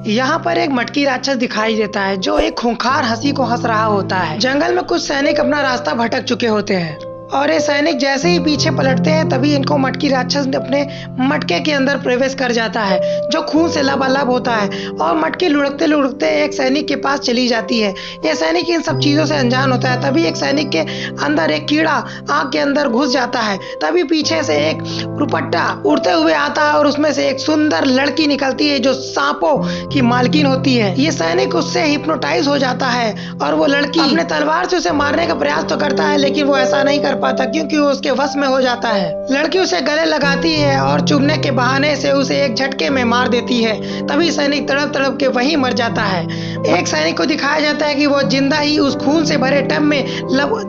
यहाँ पर एक मटकी राक्षस दिखाई देता है जो एक खूंखार हंसी को हंस रहा होता है। जंगल में कुछ सैनिक अपना रास्ता भटक चुके होते हैं और ये सैनिक जैसे ही पीछे पलटते हैं तभी इनको मटकी राक्षस अपने मटके के अंदर प्रवेश कर जाता है जो खून से लबालब होता है और मटकी लुढ़कते लुढ़कते एक सैनिक के पास चली जाती है। यह सैनिक इन सब चीजों से अनजान होता है। तभी एक सैनिक के अंदर एक कीड़ा आग के अंदर घुस जाता है। तभी पीछे से एक दुपट्टा उड़ते हुए आता है और उसमें से एक सुंदर लड़की निकलती है जो सांपों की मालकिन होती है। ये सैनिक उससे हिप्नोटाइज हो जाता है और वो लड़की अपने तलवार से उसे मारने का प्रयास तो करता है लेकिन वो ऐसा नहीं कर पाता क्योंकि वो उसके वश में हो जाता है। लड़की उसे गले लगाती है और चुभने के बहाने से उसे एक झटके में मार देती है। तभी सैनिक तड़प तड़प के वहीं मर जाता है। एक सैनिक को दिखाया जाता है कि वो जिंदा ही उस खून से भरे टब में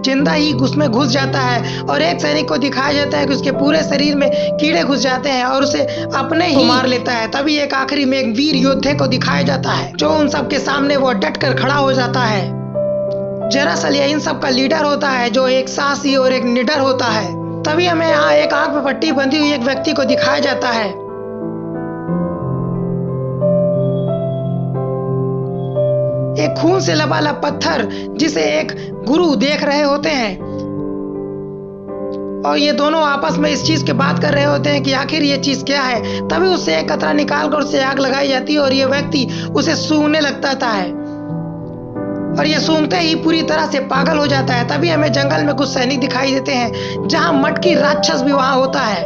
जिंदा ही उसमें घुस जाता है और एक सैनिक को दिखाया जाता है कि उसके पूरे शरीर में कीड़े घुस जाते हैं और उसे अपने ही मार लेता है। तभी एक आखिरी में एक वीर योद्धे को दिखाया जाता है जो उन सब के सामने वो डट कर खड़ा हो जाता है। दरअसल यह इन सब का लीडर होता है जो एक साहसी और एक निडर होता है। तभी हमें यहाँ एक आंख में पट्टी बंधी हुई एक व्यक्ति को दिखाया जाता है। एक खून से लबालब पत्थर जिसे एक गुरु देख रहे होते हैं और ये दोनों आपस में इस चीज की बात कर रहे होते हैं कि आखिर ये चीज क्या है। तभी उससे एक कतरा निकालकर उससे आग लगाई जाती है और ये व्यक्ति उसे सूंघने लगता है और ये सूंघते ही पूरी तरह से पागल हो जाता है। तभी हमें जंगल में कुछ सैनिक दिखाई देते हैं जहां मटकी राक्षस भी वहां होता है।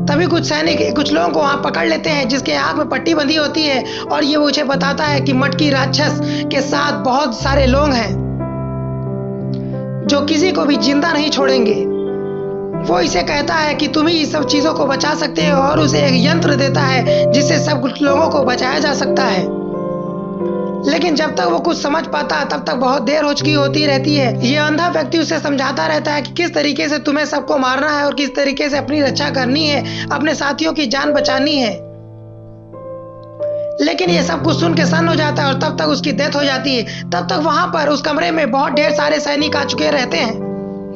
तभी कुछ सैनिक कुछ लोगों को वहां पकड़ लेते हैं जिसके आंख में पट्टी बंधी होती है और ये मुझे बताता है कि मटकी राक्षस के साथ बहुत सारे लोग हैं जो किसी को भी जिंदा नहीं छोड़ेंगे। वो इसे कहता है कि तुम ही इस सब चीजों को बचा सकते हो और उसे एक यंत्र देता है जिससे सब कुछ लोगों को बचाया जा सकता है। लेकिन जब तक वो कुछ समझ पाता तब तक बहुत देर हो चुकी होती रहती है। ये अंधा व्यक्ति उसे समझाता रहता है कि किस तरीके से तुम्हें सबको मारना है और किस तरीके से अपनी रक्षा करनी है, अपने साथियों की जान बचानी है। लेकिन ये सब कुछ सुन के सन्न हो जाता है और तब तक उसकी डेथ हो जाती है। तब तक वहां पर उस कमरे में बहुत ढेर सारे सैनिक आ चुके रहते हैं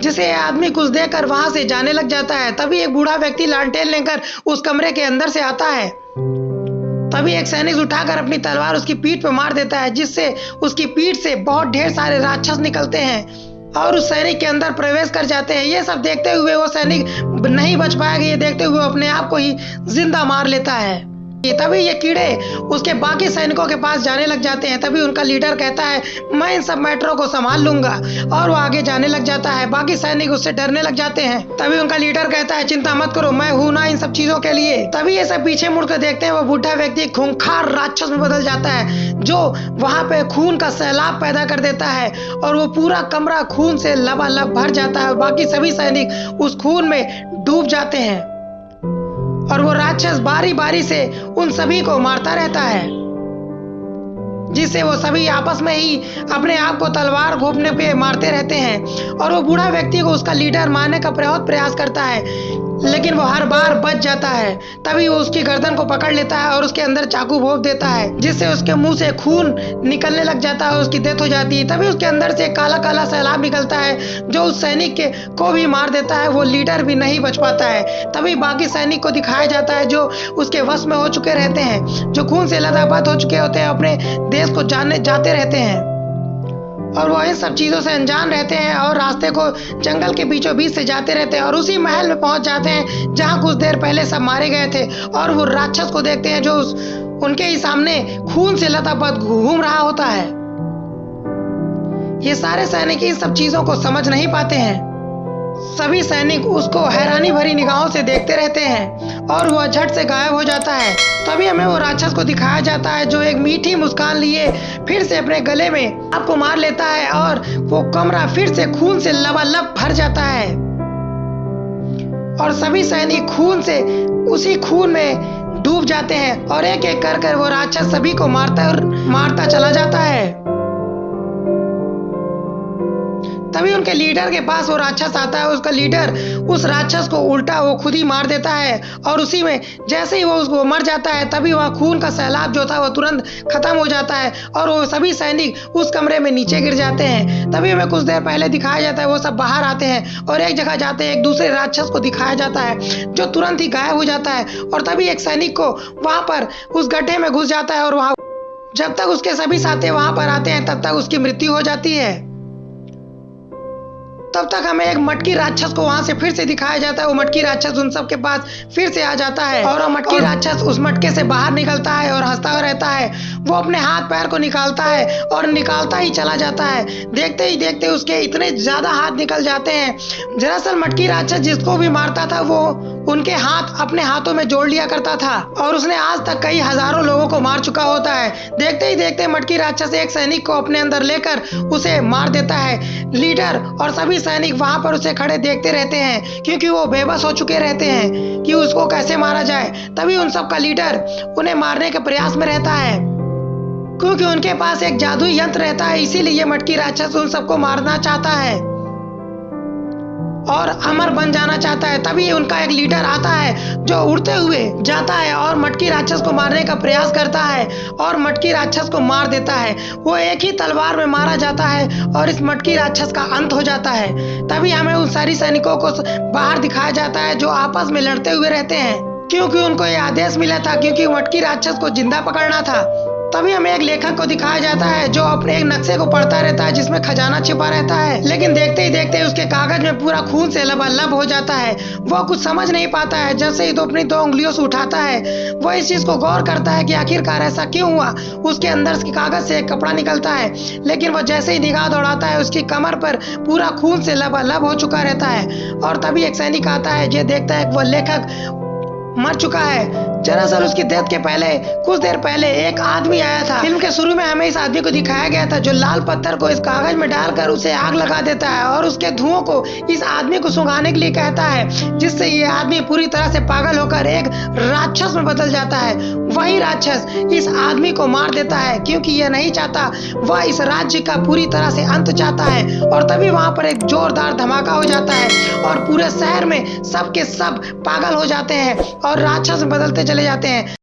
जिसे आदमी कुछ देकर वहां से जाने लग जाता है। तभी एक बूढ़ा व्यक्ति लालटेन लेकर उस कमरे के अंदर से आता है। तभी एक सैनिक उठाकर अपनी तलवार उसकी पीठ पर मार देता है जिससे उसकी पीठ से बहुत ढेर सारे राक्षस निकलते हैं और उस सैनिक के अंदर प्रवेश कर जाते हैं। ये सब देखते हुए वो सैनिक नहीं बच पाएगा। ये देखते हुए अपने आप को ही जिंदा मार लेता है। तभी ये कीड़े उसके बाकी सैनिकों के पास जाने लग जाते हैं। तभी उनका लीडर कहता है मैं इन सब मैटरों को संभाल लूंगा और वो आगे जाने लग जाता है। बाकी सैनिक उससे डरने लग जाते हैं। तभी उनका लीडर कहता है चिंता मत करो, मैं हूं ना इन सब चीजों के लिए। तभी ये सब पीछे मुड़कर देखते हैं वो बूढ़ा व्यक्ति खूंखार राक्षस में बदल जाता है जो वहां पे खून का सैलाब पैदा कर देता है और वो पूरा कमरा खून से लबालब भर जाता है। बाकी सभी सैनिक उस खून में डूब जाते हैं और वो राक्षस बारी बारी से उन सभी को मारता रहता है जिससे वो सभी आपस में ही अपने आप को तलवार घोंपने पे मारते रहते हैं और वो बूढ़ा व्यक्ति को उसका लीडर मारने का बहुत प्रयास करता है लेकिन वो हर बार बच जाता है। तभी वो उसकी गर्दन को पकड़ लेता है और उसके अंदर चाकू भोंक देता है जिससे उसके मुंह से खून निकलने लग जाता है और उसकी डेथ हो जाती है। तभी उसके अंदर से काला काला सैलाब निकलता है जो उस सैनिक को भी मार देता है। वो लीडर भी नहीं बच पाता है। तभी बाकी सैनिक को दिखाया जाता है जो उसके वश में हो चुके रहते हैं, जो खून से लथापथ हो चुके होते हैं, अपने देश को जाते रहते हैं और वो इन सब चीजों से अनजान रहते हैं और रास्ते को जंगल के बीचों बीच से जाते रहते हैं और उसी महल में पहुंच जाते हैं जहां कुछ देर पहले सब मारे गए थे और वो राक्षस को देखते हैं जो उनके ही सामने खून से लथापथ घूम रहा होता है। ये सारे सैनिक इन सब चीजों को समझ नहीं पाते हैं। सभी सैनिक उसको हैरानी भरी निगाहों से देखते रहते हैं और वह झट से गायब हो जाता है। तभी हमें वो राक्षस को दिखाया जाता है जो एक मीठी मुस्कान लिए फिर से अपने गले में आपको मार लेता है और वो कमरा फिर से खून से लबालब भर जाता है और सभी सैनिक खून से उसी खून में डूब जाते हैं और एक एक कर वो राक्षस सभी को मारता चला जाता है। तभी उनके लीडर के पास वो राक्षस आता है। उसका लीडर उस राक्षस को उल्टा वो खुद ही मार देता है और उसी में जैसे ही वो उसको मर जाता है तभी वह खून का सैलाब जो था वो तुरंत खत्म हो जाता है और वो सभी सैनिक उस कमरे में नीचे गिर जाते हैं। तभी हमें कुछ देर पहले दिखाया जाता है वो सब बाहर आते हैं और एक जगह जाते हैं। एक दूसरे राक्षस को दिखाया जाता है जो तुरंत ही गायब हो जाता है और तभी एक सैनिक को वहां पर उस गड्ढे में घुस जाता है और वहां जब तक उसके सभी साथी वहां पर आते हैं तब तक उसकी मृत्यु हो जाती है। तब तक हमें एक मटकी राक्षस को वहां से फिर से दिखाया जाता है। वो मटकी राक्षस उन सब के पास फिर से आ जाता है और वो मटकी राक्षस उस मटके से बाहर निकलता है और हंसता रहता है। वो अपने हाथ पैर को निकालता है और निकालता ही चला जाता है। देखते ही देखते उसके इतने ज्यादा हाथ निकल जाते हैं। दरअसल मटकी राक्षस जिसको भी मारता था वो उनके हाथ अपने हाथों में जोड़ लिया करता था और उसने आज तक कई हजारों लोगों को मार चुका होता है। देखते ही देखते मटकी राक्षस एक सैनिक को अपने अंदर लेकर उसे मार देता है। लीडर और सभी सैनिक वहां पर उसे खड़े देखते रहते हैं क्योंकि वो बेबस हो चुके रहते हैं कि उसको कैसे मारा जाए। तभी उन सब का लीडर उन्हें मारने के प्रयास में रहता है क्योंकि उनके पास एक जादुई यंत्र रहता है। इसीलिए मटकी राक्षस उन सबको मारना चाहता है और अमर बन जाना चाहता है। तभी उनका एक लीडर आता है जो उड़ते हुए जाता है और मटकी राक्षस को मारने का प्रयास करता है और मटकी राक्षस को मार देता है। वो एक ही तलवार में मारा जाता है और इस मटकी राक्षस का अंत हो जाता है। तभी हमें उन सारी सैनिकों को बाहर दिखाया जाता है जो आपस में लड़ते हुए रहते हैं क्योंकि उनको ये आदेश मिला था क्योंकि मटकी राक्षस को जिंदा पकड़ना था। तभी हमें एक लेखक को दिखाया जाता है जो अपने एक नक्शे को पढ़ता रहता है जिसमें खजाना छिपा रहता है, लेकिन देखते ही देखते उसके कागज में पूरा खून से लबालब हो जाता है। वो कुछ समझ नहीं पाता है। जैसे ही तो अपनी 2 उंगलियों से उठाता है वो इस चीज को गौर करता है कि आखिरकार ऐसा क्यों हुआ। उसके अंदर के कागज से एक कपड़ा निकलता है लेकिन वो जैसे ही निगाह दौड़ाता है उसकी कमर पर पूरा खून से लबालब हो चुका रहता है और तभी एक सैनिक आता है जो देखता है कि वो लेखक मर चुका है। दरअसल उसकी डेथ के पहले कुछ देर पहले एक आदमी आया था। फिल्म के शुरू में हमें इस आदमी को दिखाया गया था जो लाल पत्थर को इस कागज में डालकर उसे आग लगा देता है और उसके धुओं को इस आदमी को सुंघाने के लिए कहता है जिससे ये आदमी पूरी तरह से पागल होकर एक राक्षस में बदल जाता है। वही राक्षस इस आदमी को मार देता है क्योंकि यह नहीं चाहता, वह इस राज्य का पूरी तरह से अंत चाहता है। और तभी वहां पर एक जोरदार धमाका हो जाता है और पूरे शहर में सब के सब पागल हो जाते हैं और राक्षस में बदलते चले जाते हैं।